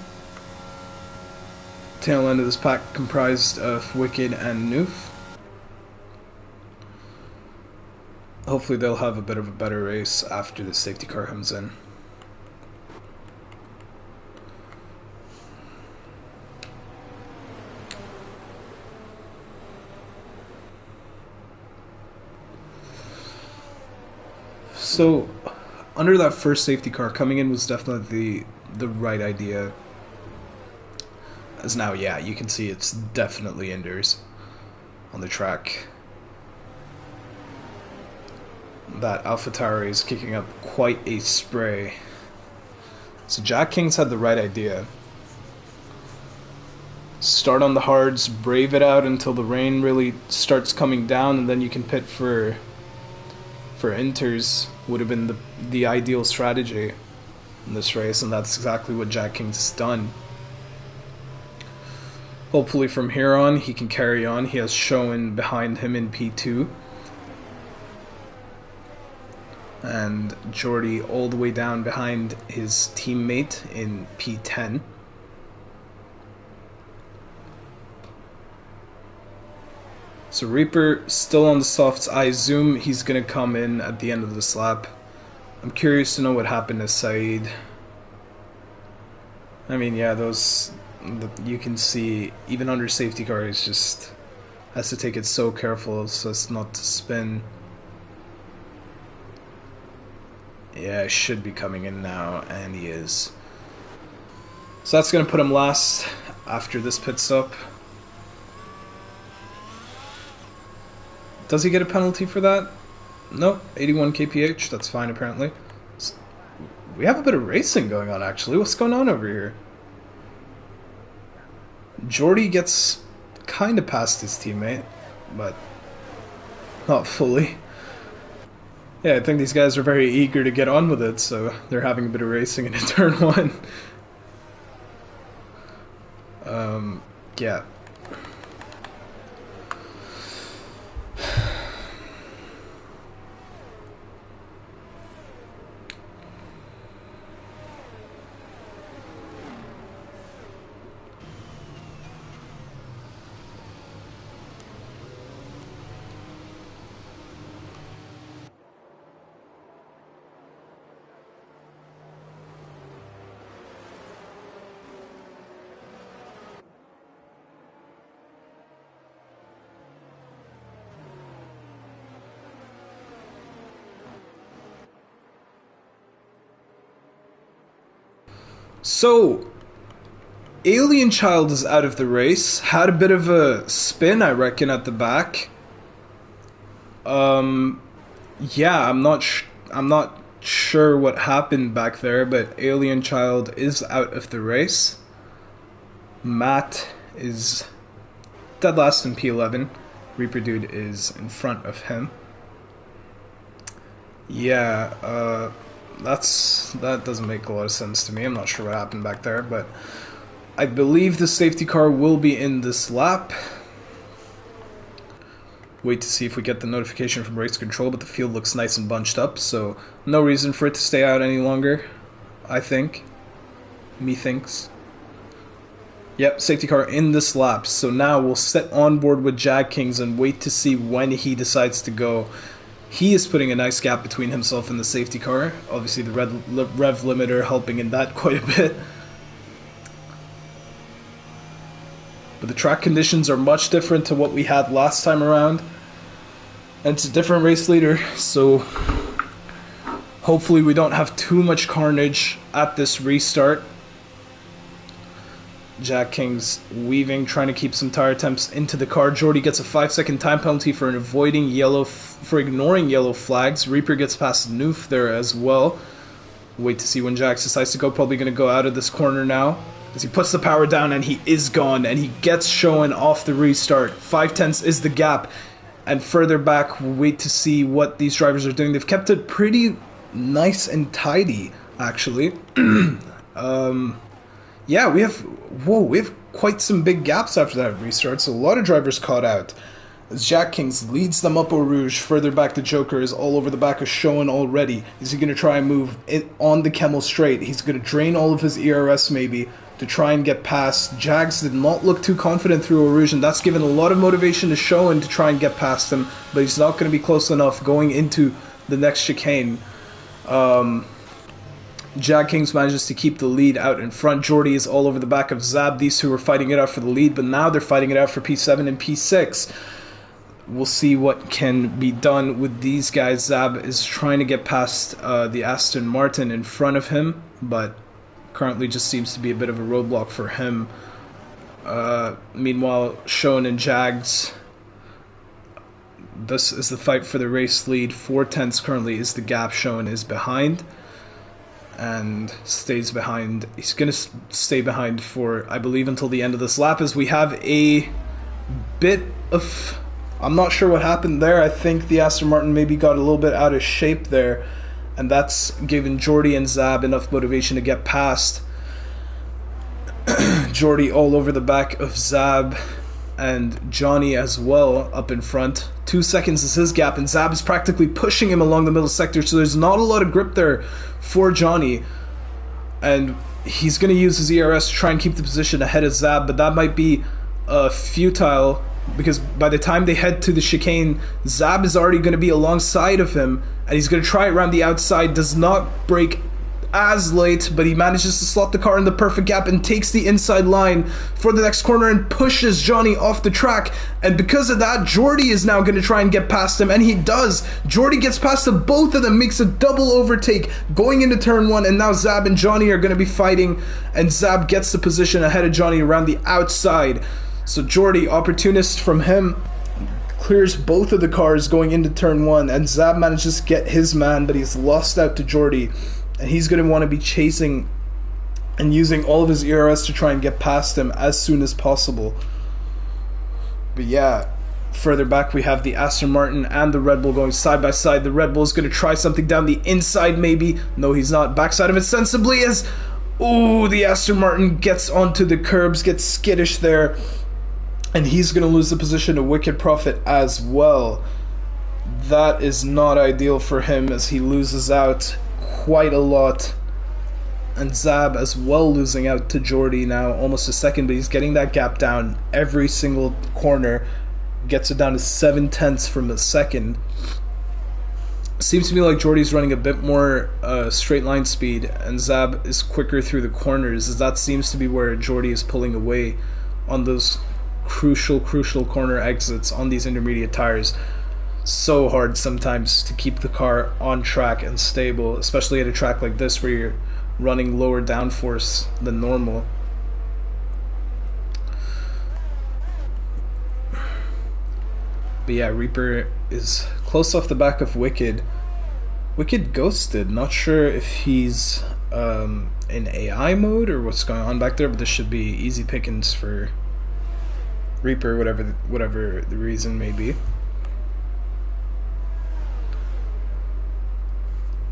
Tail end of this pack comprised of Wicked and Noof. Hopefully they'll have a bit of a better race after the safety car comes in. So, under that first safety car, coming in was definitely the right idea. As now, yeah, you can see it's definitely Enders on the track. That AlphaTauri is kicking up quite a spray. So Jack Kings had the right idea. Start on the hards, brave it out until the rain really starts coming down, and then you can pit for inters. Would have been the ideal strategy in this race, and that's exactly what Jack Kings has done. Hopefully from here on he can carry on. He has Showen behind him in P2. And Jordy all the way down behind his teammate in P10. So Reaper still on the softs. I assume he's going to come in at the end of this lap. I'm curious to know what happened to Saeed. I mean, yeah, you can see, even under safety car, he's just has to take it so careful so as not to spin. Yeah, he should be coming in now, and he is. So that's going to put him last after this pit stop. Does he get a penalty for that? No, 81 kph, that's fine apparently. We have a bit of racing going on actually. What's going on over here? Jordy gets kind of past his teammate, but not fully. Yeah, I think these guys are very eager to get on with it, so they're having a bit of racing in turn one. Yeah. So, Alien Child is out of the race. Had a bit of a spin, I reckon, at the back. Yeah, I'm not sure what happened back there, but Alien Child is out of the race. Matt is dead last in P11. Reaper Dude is in front of him. Yeah, that doesn't make a lot of sense to me. I'm not sure what happened back there, but I believe the safety car will be in this lap. Wait to see if we get the notification from race control, but the field looks nice and bunched up, so no reason for it to stay out any longer, I think. Methinks. Yep, safety car in this lap, so now we'll sit on board with Jag Kings and wait to see when he decides to go. He is putting a nice gap between himself and the safety car. Obviously the rev limiter helping in that quite a bit. But the track conditions are much different to what we had last time around. And it's a different race leader, so hopefully we don't have too much carnage at this restart. Jack King's weaving, trying to keep some tire temps into the car. Jordy gets a 5-second time penalty for ignoring yellow flags. Reaper gets past Noof there as well. Wait to see when Jax decides to go. Probably going to go out of this corner now, as he puts the power down and he is gone, and he gets shown off the restart. 5/10 is the gap, and further back we'll wait to see what these drivers are doing. They've kept it pretty nice and tidy, actually. Yeah, we have quite some big gaps after that restart, so a lot of drivers caught out. As Jack Kings leads them up Eau Rouge, further back the Joker is all over the back of Showen already. Is he going to try and move it on the Camel straight? He's going to drain all of his ERS maybe to try and get past. Jags did not look too confident through Eau Rouge, and that's given a lot of motivation to Showen to try and get past him, but he's not going to be close enough going into the next chicane. Jag Kings manages to keep the lead out in front. Jordy is all over the back of Zab. These two were fighting it out for the lead, but now they're fighting it out for P7 and P6. We'll see what can be done with these guys. Zab is trying to get past the Aston Martin in front of him, but currently just seems to be a bit of a roadblock for him. Meanwhile, Showen and Jags, this is the fight for the race lead. 4/10 currently is the gap. Showen is behind and stays behind. He's going to stay behind for, I believe, until the end of this lap, as we have a bit of... I'm not sure what happened there. I think the Aston Martin maybe got a little bit out of shape there, and that's given Jordy and Zab enough motivation to get past. Jordy all over the back of Zab, and Johnny as well up in front. 2 seconds is his gap, and Zab is practically pushing him along the middle sector, so there's not a lot of grip there for Johnny, and he's going to use his ERS to try and keep the position ahead of Zab, but that might be futile, because by the time they head to the chicane, Zab is already going to be alongside of him, and he's going to try it around the outside. Does not break as late, but he manages to slot the car in the perfect gap and takes the inside line for the next corner and pushes Johnny off the track. And because of that, Jordy is now going to try and get past him, and he does. Jordy gets past them, both of them, makes a double overtake going into turn 1, and now Zab and Johnny are going to be fighting, and Zab gets the position ahead of Johnny around the outside. So Jordy, opportunist from him, clears both of the cars going into turn 1, and Zab manages to get his man, but he's lost out to Jordy, and he's going to want to be chasing and using all of his ERS to try and get past him as soon as possible. But yeah, further back we have the Aston Martin and the Red Bull going side by side. The Red Bull is going to try something down the inside maybe. No, he's not. Backside of it sensibly as... Ooh, the Aston Martin gets onto the curbs, gets skittish there. And he's going to lose the position to Wicked Prophet as well. That is not ideal for him, as he loses out quite a lot. And Zab as well losing out to Jordy now, almost a second, but he's getting that gap down every single corner. Gets it down to 7/10 from a second. Seems to me like Jordy's running a bit more straight line speed, and Zab is quicker through the corners, as that seems to be where Jordy is pulling away on those crucial corner exits on these intermediate tires. So hard sometimes to keep the car on track and stable, especially at a track like this where you're running lower downforce than normal. But yeah, Reaper is close off the back of Wicked. Wicked ghosted. Not sure if he's in AI mode or what's going on back there, but this should be easy pickings for Reaper, whatever the reason may be.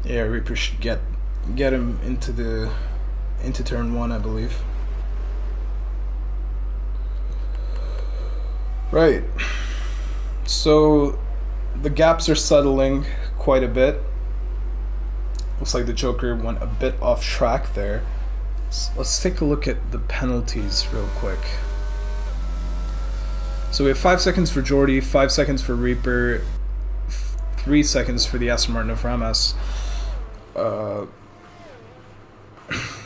Yeah, Reaper should get him into turn 1, I believe. Right. So the gaps are settling quite a bit. Looks like the Joker went a bit off track there. So let's take a look at the penalties real quick. So we have 5 seconds for Jordy, 5 seconds for Reaper, 3 seconds for the Aston Martin of Ramas.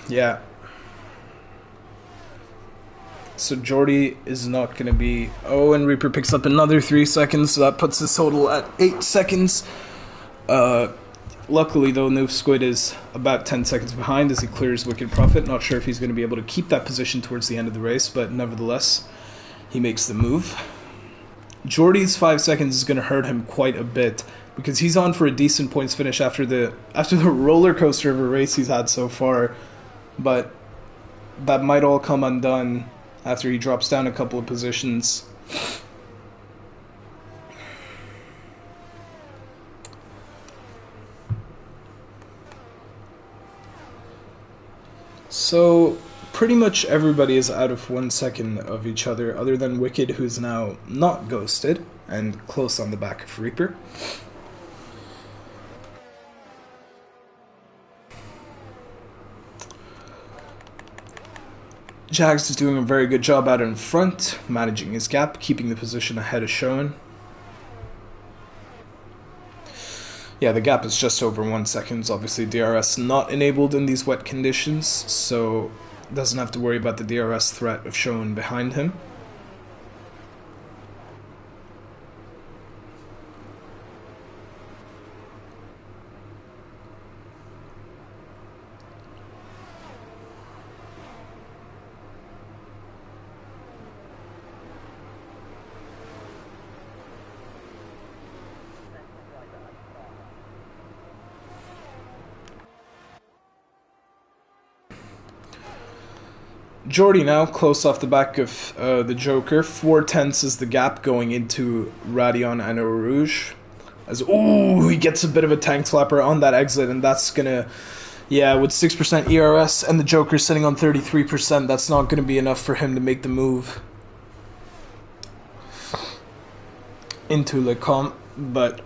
Yeah. So Jordy is not going to be... Oh, and Reaper picks up another 3 seconds, so that puts his total at 8 seconds. Luckily, though, Noob Squid is about 10 seconds behind as he clears Wicked Prophet. Not sure if he's going to be able to keep that position towards the end of the race, but nevertheless, he makes the move. Jordy's 5 seconds is going to hurt him quite a bit because he's on for a decent points finish after the roller coaster of a race he's had so far, but that might all come undone after he drops down a couple of positions. So pretty much everybody is out of 1 second of each other than Wicked, who's now not ghosted and close on the back of Reaper. Jags is doing a very good job out in front, managing his gap, keeping the position ahead of Showen. Yeah, the gap is just over 1 second. Obviously, DRS not enabled in these wet conditions, so doesn't have to worry about the DRS threat of Showen behind him. Jordy now, close off the back of the Joker. 4/10 is the gap going into Radion and Eau Rouge. As he gets a bit of a tank flapper on that exit, and that's gonna, yeah, with 6% ERS and the Joker sitting on 33%, that's not gonna be enough for him to make the move into Le Comte, but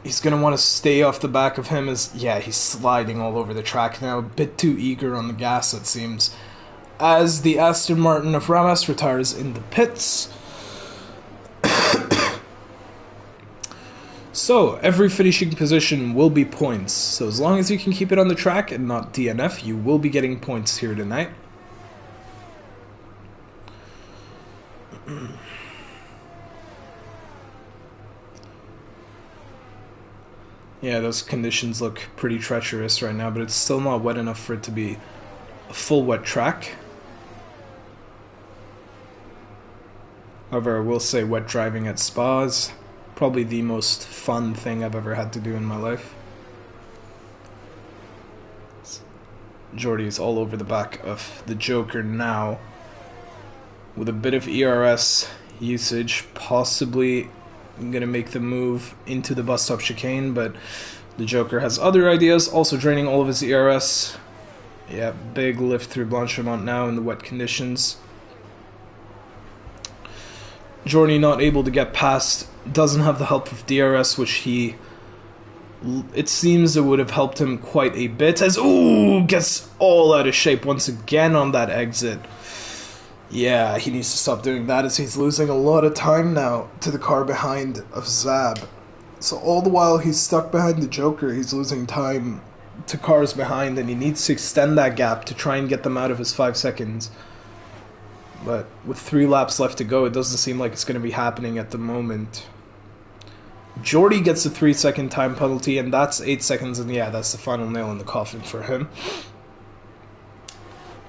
he's gonna want to stay off the back of him as, yeah, he's sliding all over the track now, a bit too eager on the gas, it seems. As the Aston Martin of Ramas retires in the pits. So, every finishing position will be points. So as long as you can keep it on the track and not DNF, you will be getting points here tonight. Yeah, those conditions look pretty treacherous right now, but it's still not wet enough for it to be a full wet track. However, I will say wet driving at spas, probably the most fun thing I've ever had to do in my life. Jordy is all over the back of the Joker now, with a bit of ERS usage, possibly going to make the move into the bus stop chicane, but the Joker has other ideas, also draining all of his ERS. Yeah, big lift through Blanchimont now in the wet conditions. Jordy not able to get past, doesn't have the help of DRS, which it seems it would have helped him quite a bit, as, gets all out of shape once again on that exit. Yeah, he needs to stop doing that as he's losing a lot of time now to the car behind of Zab. So all the while he's stuck behind the Joker, he's losing time to cars behind, and he needs to extend that gap to try and get them out of his 5 seconds. But with 3 laps left to go, it doesn't seem like it's going to be happening at the moment. Jordy gets a 3-second time penalty, and that's 8 seconds, and yeah, that's the final nail in the coffin for him.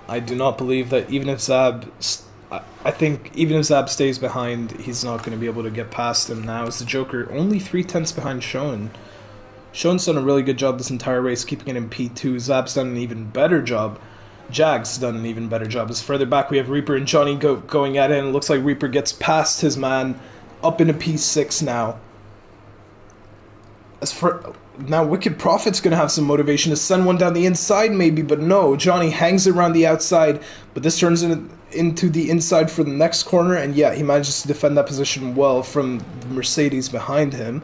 I do not believe that even if I think even if Zab stays behind, he's not going to be able to get past him now. As the Joker only 3/10 behind Sean. Sean's done a really good job this entire race keeping it in P2. Zab's done an even better job. Jag's done an even better job. As further back we have Reaper and Johnny going at it, and it looks like Reaper gets past his man up into P6 now. As for now, Wicked Prophet's going to have some motivation to send one down the inside maybe, but no, Johnny hangs around the outside, but this turns into the inside for the next corner, and yeah, he manages to defend that position well from the Mercedes behind him.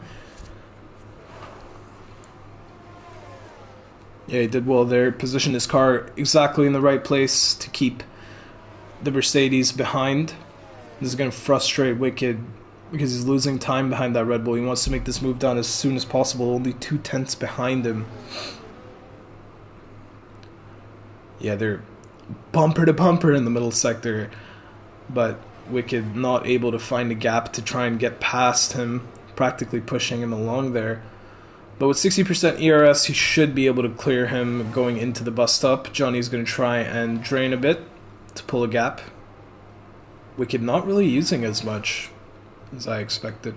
Yeah, he did well there, positioned his car exactly in the right place to keep the Mercedes behind. This is going to frustrate Wicked because he's losing time behind that Red Bull. He wants to make this move down as soon as possible, only 2/10 behind him. Yeah, they're bumper to bumper in the middle sector, but Wicked not able to find a gap to try and get past him, practically pushing him along there. But with 60% ERS, he should be able to clear him going into the bus stop. Johnny's going to try and drain a bit to pull a gap. Wicked not really using as much as I expected.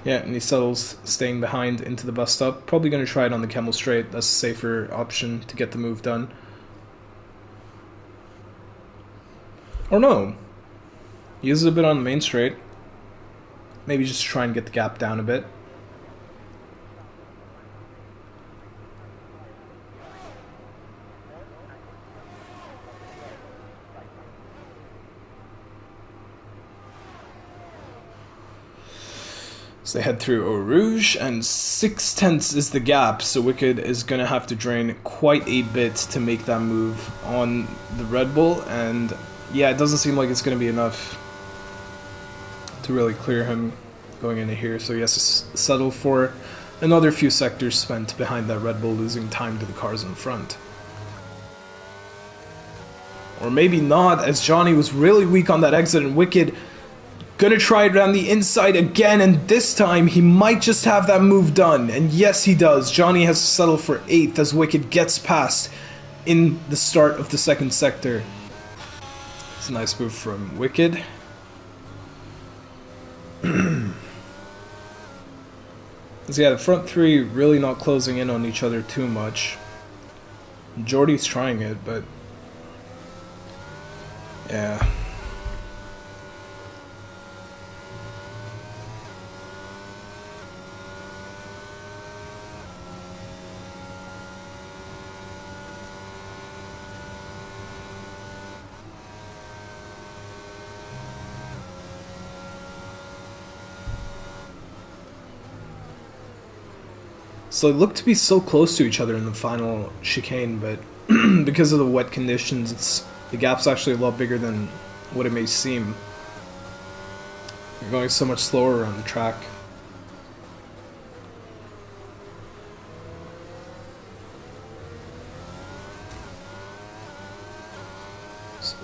Yeah, and he settles staying behind into the bus stop. Probably going to try it on the Camel Straight. That's a safer option to get the move done. Or no. He uses a bit on the main straight. Maybe just try and get the gap down a bit. So they head through Eau Rouge, and 6/10 is the gap, so Wicked is going to have to drain quite a bit to make that move on the Red Bull, and yeah, it doesn't seem like it's going to be enough to really clear him going into here, so he has to settle for another few sectors spent behind that Red Bull, losing time to the cars in front. Or maybe not, as Johnny was really weak on that exit, and Wicked gonna try it around the inside again, and this time he might just have that move done. And yes, he does. Johnny has to settle for 8th as Wicked gets past in the start of the second sector. It's a nice move from Wicked. So yeah, the front three really not closing in on each other too much. Jordy's trying it, but yeah. So they look to be so close to each other in the final chicane, but because of the wet conditions, the gap's actually a lot bigger than what it may seem. You're going so much slower on the track.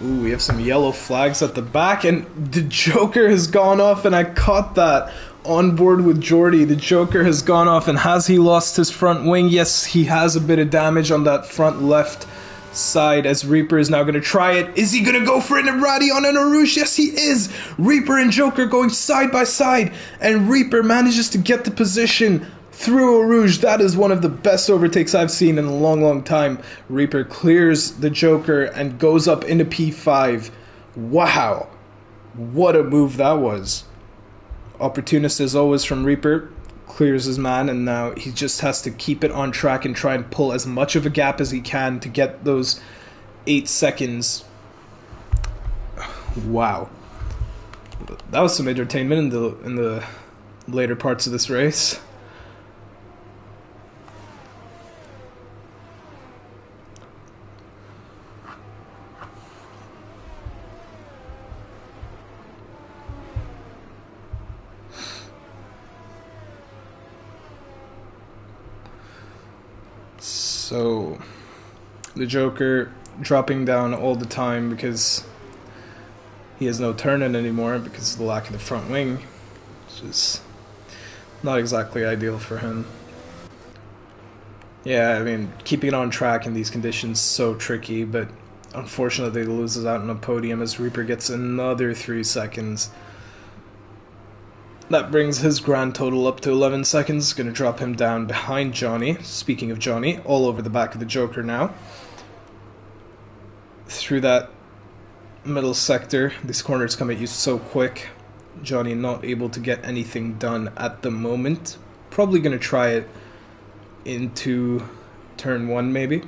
Ooh, we have some yellow flags at the back, and the Joker has gone off, and I caught that on board with Jordy. The Joker has gone off, and has he lost his front wing? Yes, he has a bit of damage on that front left side, as Reaper is now going to try it. Is he going to go for it in Radion and Arouche? Yes, he is! Reaper and Joker going side by side, and Reaper manages to get the position through Eau Rouge. That is one of the best overtakes I've seen in a long, long time. Reaper clears the Joker and goes up into P5. Wow. What a move that was. Opportunist as always from Reaper. Clears his man, and now he just has to keep it on track and try and pull as much of a gap as he can to get those 8 seconds. Wow. That was some entertainment in the later parts of this race. So, the Joker dropping down all the time because he has no turn-in anymore because of the lack of the front wing. which is not exactly ideal for him. Yeah, I mean, keeping it on track in these conditions so tricky, but unfortunately he loses out on a podium as Reaper gets another 3 seconds. That brings his grand total up to 11 seconds, going to drop him down behind Johnny. Speaking of Johnny, all over the back of the Joker now. Through that middle sector, these corners come at you so quick. Johnny not able to get anything done at the moment. Probably going to try it into turn 1 maybe,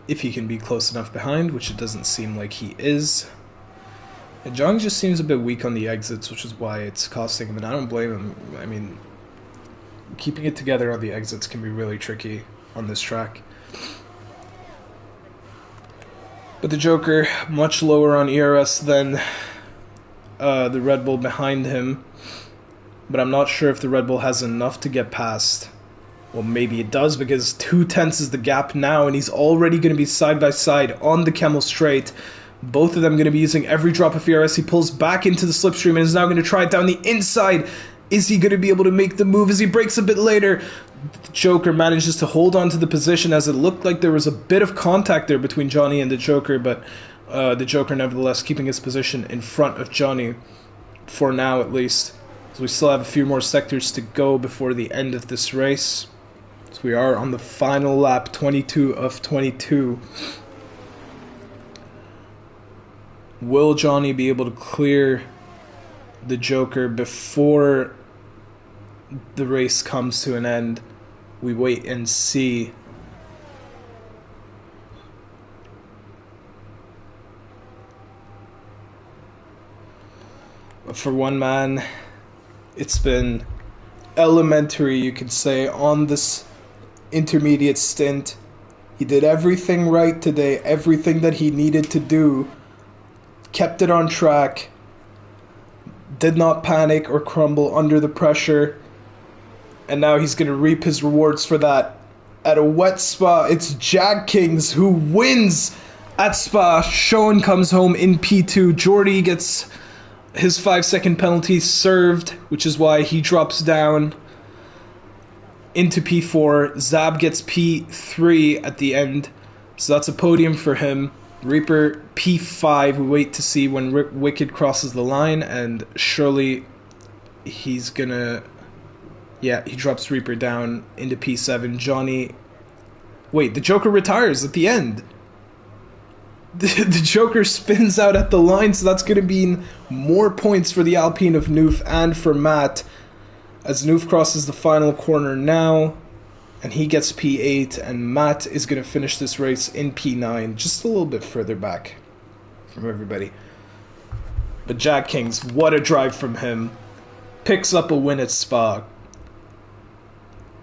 if he can be close enough behind, which it doesn't seem like he is. And Johnny just seems a bit weak on the exits, which is why it's costing him, and I don't blame him. I mean, keeping it together on the exits can be really tricky on this track. But the Joker, much lower on ERS than the Red Bull behind him. But I'm not sure if the Red Bull has enough to get past. Well, maybe it does, because 2/10 is the gap now, and he's already going to be side by side on the Camel Straight. Both of them going to be using every drop of ERS. He pulls back into the slipstream and is now going to try it down the inside. Is he going to be able to make the move as he breaks a bit later? The Joker manages to hold on to the position, as it looked like there was a bit of contact there between Johnny and the Joker, but the Joker nevertheless keeping his position in front of Johnny, for now at least. So we still have a few more sectors to go before the end of this race. So we are on the final lap, 22 of 22. Will Johnny be able to clear the Joker before the race comes to an end? We wait and see. But for one man, it's been elementary, you could say, on this intermediate stint. He did everything right today, everything that he needed to do. Kept it on track. Did not panic or crumble under the pressure. And now he's going to reap his rewards for that. At a wet Spa, it's Jag Kings who wins at Spa. Sean comes home in P2. Jordy gets his 5-second penalty served, which is why he drops down into P4. Zab gets P3 at the end, so that's a podium for him. Reaper P5. We wait to see when Wicked crosses the line, and surely he's gonna... Yeah, he drops Reaper down into P7. Johnny... Wait, the Joker retires at the end. The Joker spins out at the line, so that's going to be more points for the Alpine of Noof and for Matt, as Noof crosses the final corner now, and he gets P8, and Matt is going to finish this race in P9, just a little bit further back from everybody. But Jack Kings, what a drive from him. Picks up a win at Spa.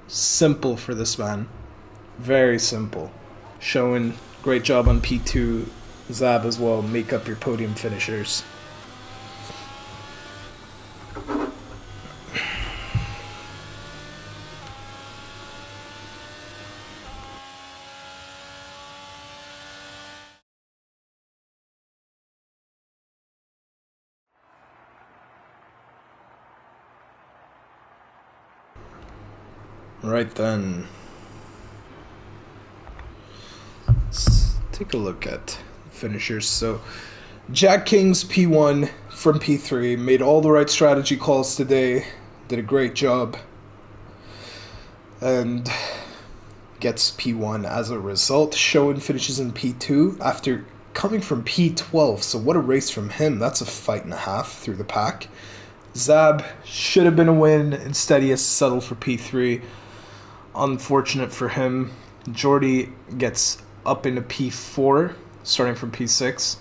Simple for this man. Very simple. Showing great job on P2. Zab as well, make up your podium finishers. Right then. Let's take a look at finishers. So Jack Kings P1 from P3 made all the right strategy calls today, did a great job, and gets P1 as a result. Showen finishes in P2 after coming from P12, so what a race from him. That's a fight and a half through the pack. Zab should have been a win, instead he has settled for P3. Unfortunate for him. Jordy gets up into P4, starting from P6,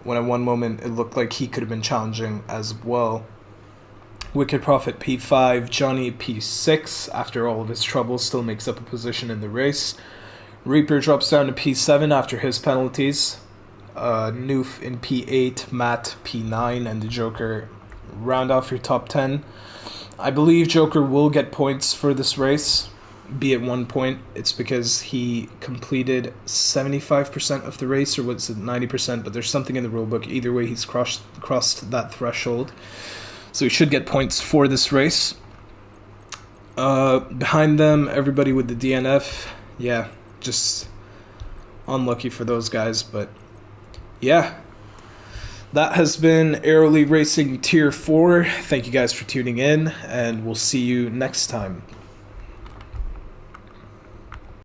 when at one moment it looked like he could have been challenging as well. Wicked Prophet P5, Johnny P6, after all of his troubles, still makes up a position in the race. Reaper drops down to P7 after his penalties. Noof in P8, Matt P9, and the Joker round off your top 10. I believe Joker will get points for this race. be at 1 point, it's because he completed 75% of the race, or was it 90%? But there's something in the rulebook. Either way, he's crossed that threshold. So he should get points for this race. Behind them, everybody with the DNF. Yeah, just unlucky for those guys. But yeah, that has been Aero League Racing Tier 4. Thank you guys for tuning in, and we'll see you next time.